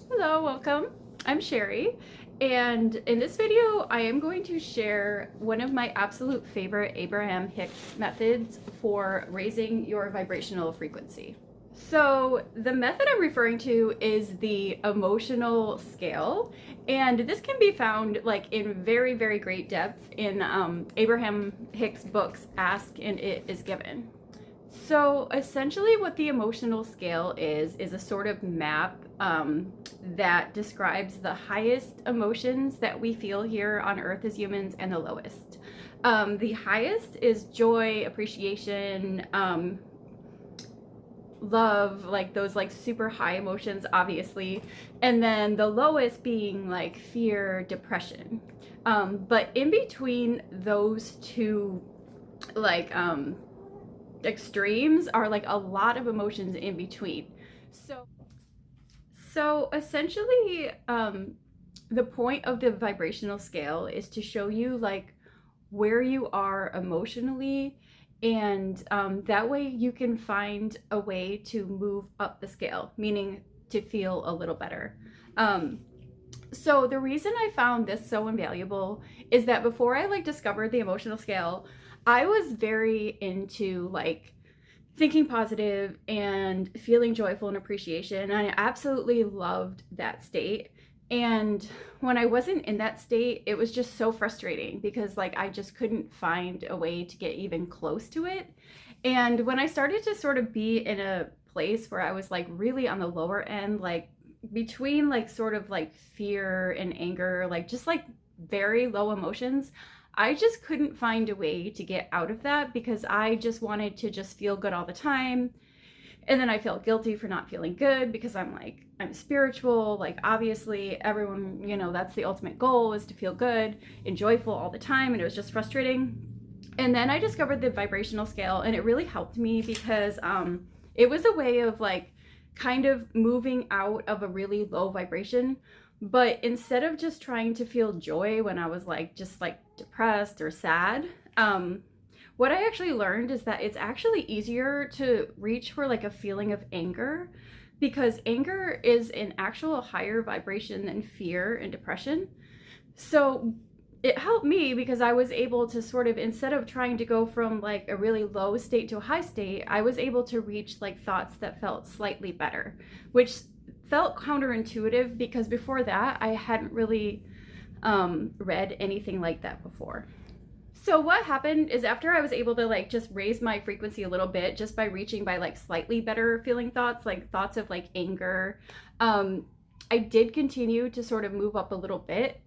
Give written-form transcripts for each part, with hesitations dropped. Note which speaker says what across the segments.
Speaker 1: Hello, welcome. I'm Sherry, and in this video, I am going to share one of my absolute favorite Abraham Hicks methods for raising your vibrational frequency. So, the method I'm referring to is the emotional scale, and this can be found like in very, very great depth in Abraham Hicks' books, Ask and It Is Given. So essentially, what the emotional scale is a sort of map that describes the highest emotions that we feel here on Earth as humans and the lowest. The highest is joy, appreciation, love, like those like super high emotions, obviously, and then the lowest being like fear, depression. But in between those two, like extremes are like a lot of emotions in between. So essentially, the point of the vibrational scale is to show you like where you are emotionally, and that way you can find a way to move up the scale, meaning to feel a little better. So the reason I found this so invaluable is that before I like discovered the emotional scale, I was very into like thinking positive and feeling joyful and appreciation. And I absolutely loved that state. And when I wasn't in that state, it was just so frustrating because like I just couldn't find a way to get even close to it. And when I started to sort of be in a place where I was like really on the lower end, like between like sort of like fear and anger, like just like very low emotions, I just couldn't find a way to get out of that because I just wanted to just feel good all the time. And then I felt guilty for not feeling good because I'm like, I'm spiritual. Like, obviously, everyone, that's the ultimate goal is to feel good and joyful all the time. And it was just frustrating. And then I discovered the vibrational scale, and it really helped me because it was a way of like kind of moving out of a really low vibration. But instead of just trying to feel joy when I was like just like depressed or sad, what I actually learned is that it's actually easier to reach for like a feeling of anger, because anger is an actual higher vibration than fear and depression. So it helped me because I was able to sort of, instead of trying to go from like a really low state to a high state, I was able to reach like thoughts that felt slightly better, which felt counterintuitive because before that I hadn't really read anything like that before. So what happened is after I was able to like just raise my frequency a little bit just by reaching by like slightly better feeling thoughts, like thoughts of like anger, I did continue to sort of move up a little bit.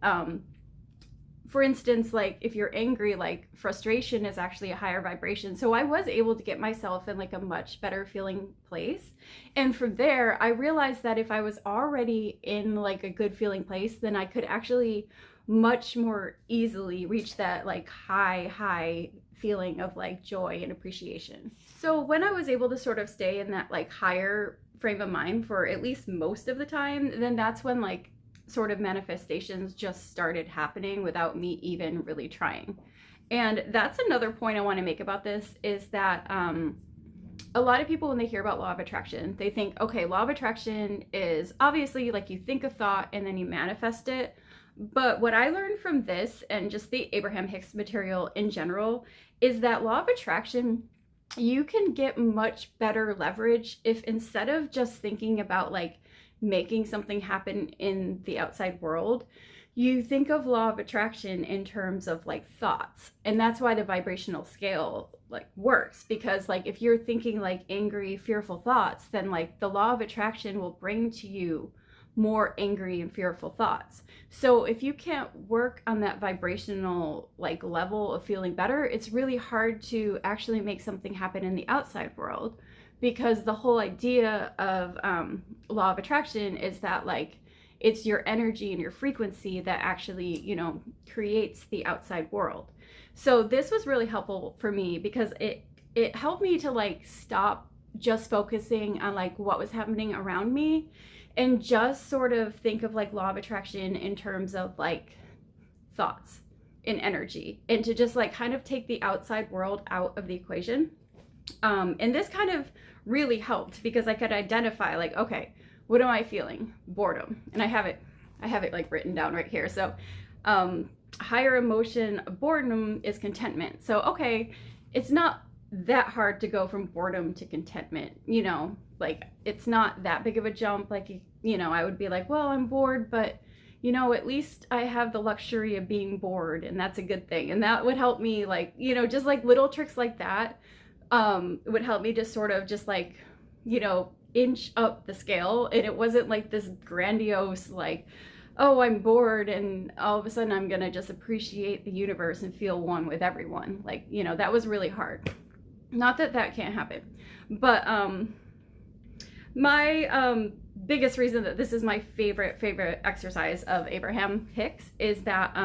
Speaker 1: For instance, like if you're angry, like frustration is actually a higher vibration. So I was able to get myself in like a much better feeling place. And from there, I realized that if I was already in like a good feeling place, then I could actually much more easily reach that like high feeling of like joy and appreciation. So when I was able to sort of stay in that like higher frame of mind for at least most of the time, then that's when like sort of manifestations just started happening without me even really trying. And that's another point I want to make about this is that a lot of people, when they hear about law of attraction, they think, okay, law of attraction is obviously like you think a thought and then you manifest it. But what I learned from this and just the Abraham Hicks material in general is that law of attraction, you can get much better leverage if instead of just thinking about like making something happen in the outside world, you think of law of attraction in terms of like thoughts. And that's why the vibrational scale like works, because like if you're thinking like angry, fearful thoughts, then like the law of attraction will bring to you more angry and fearful thoughts. So if you can't work on that vibrational like level of feeling better, it's really hard to actually make something happen in the outside world, because the whole idea of law of attraction is that like it's your energy and your frequency that actually creates the outside world. So this was really helpful for me because it helped me to like stop just focusing on like what was happening around me and just sort of think of like law of attraction in terms of like thoughts and energy, and to just like kind of take the outside world out of the equation. And this kind of really helped because I could identify like, okay, what am I feeling? Boredom. And I have it like written down right here. So higher emotion boredom is contentment. So okay, it's not that hard to go from boredom to contentment, you know, like it's not that big of a jump. Like, you know, I would be like, well, I'm bored, but you know, at least I have the luxury of being bored, and that's a good thing. And that would help me, like, you know, just like little tricks like that would help me just sort of just like, you know, inch up the scale. And it wasn't like this grandiose, like, oh, I'm bored and all of a sudden I'm gonna just appreciate the universe and feel one with everyone. Like, you know, that was really hard. Not that that can't happen, but my biggest reason that this is my favorite exercise of Abraham Hicks is that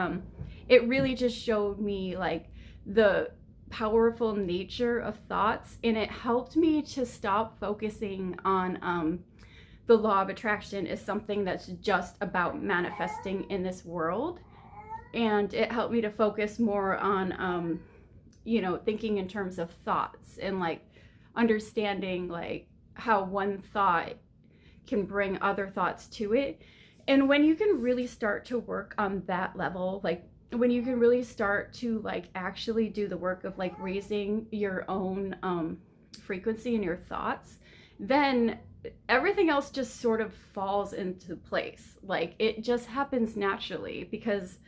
Speaker 1: it really just showed me like the powerful nature of thoughts, and it helped me to stop focusing on the law of attraction as something that's just about manifesting in this world. And it helped me to focus more on you know, thinking in terms of thoughts and like understanding like how one thought can bring other thoughts to it. And when you can really start to work on that level, like when you can really start to like actually do the work of like raising your own frequency in your thoughts, then everything else just sort of falls into place. Like it just happens naturally, because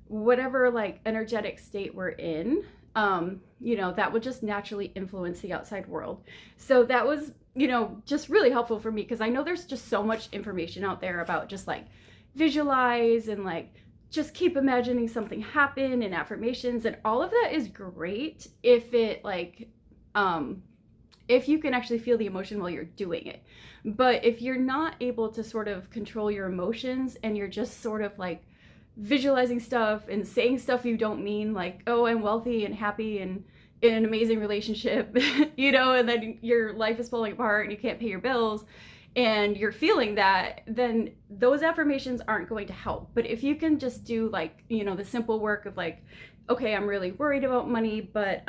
Speaker 1: whatever like energetic state we're in, you know, that would just naturally influence the outside world. So that was, you know, just really helpful for me, because I know there's just so much information out there about just like visualize and like just keep imagining something happen and affirmations, and all of that is great if it like if you can actually feel the emotion while you're doing it. But if you're not able to sort of control your emotions and you're just sort of like visualizing stuff and saying stuff you don't mean, like, oh, I'm wealthy and happy and in an amazing relationship, you know, and then your life is falling apart and you can't pay your bills and you're feeling that, then those affirmations aren't going to help. But if you can just do like, you know, the simple work of like, okay, I'm really worried about money, but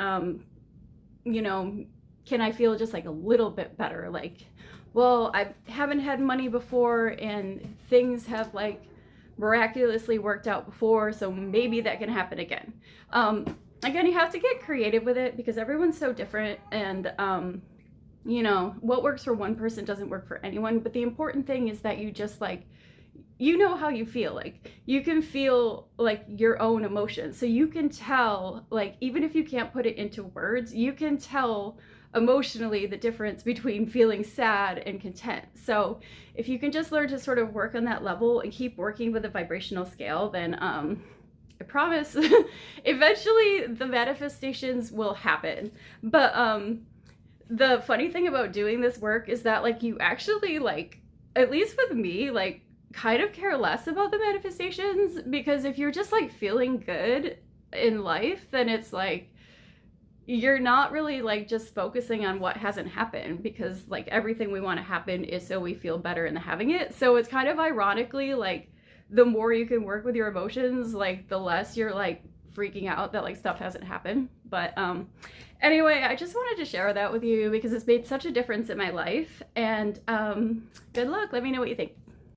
Speaker 1: you know, can I feel just like a little bit better? Like, well, I haven't had money before and things have like miraculously worked out before, so maybe that can happen again. Again, you have to get creative with it because everyone's so different, and you know, what works for one person doesn't work for anyone. But the important thing is that you just like, you know how you feel. Like you can feel like your own emotions, so you can tell, like, even if you can't put it into words, you can tell emotionally the difference between feeling sad and content. So if you can just learn to sort of work on that level and keep working with a vibrational scale, then I promise eventually the manifestations will happen. But the funny thing about doing this work is that like you actually, like, at least with me, like kind of care less about the manifestations, because if you're just like feeling good in life, then it's like you're not really like just focusing on what hasn't happened, because like everything we want to happen is so we feel better in the having it. So it's kind of ironically like the more you can work with your emotions, like the less you're like freaking out that like stuff hasn't happened. But anyway, I just wanted to share that with you because it's made such a difference in my life. And good luck. Let me know what you think.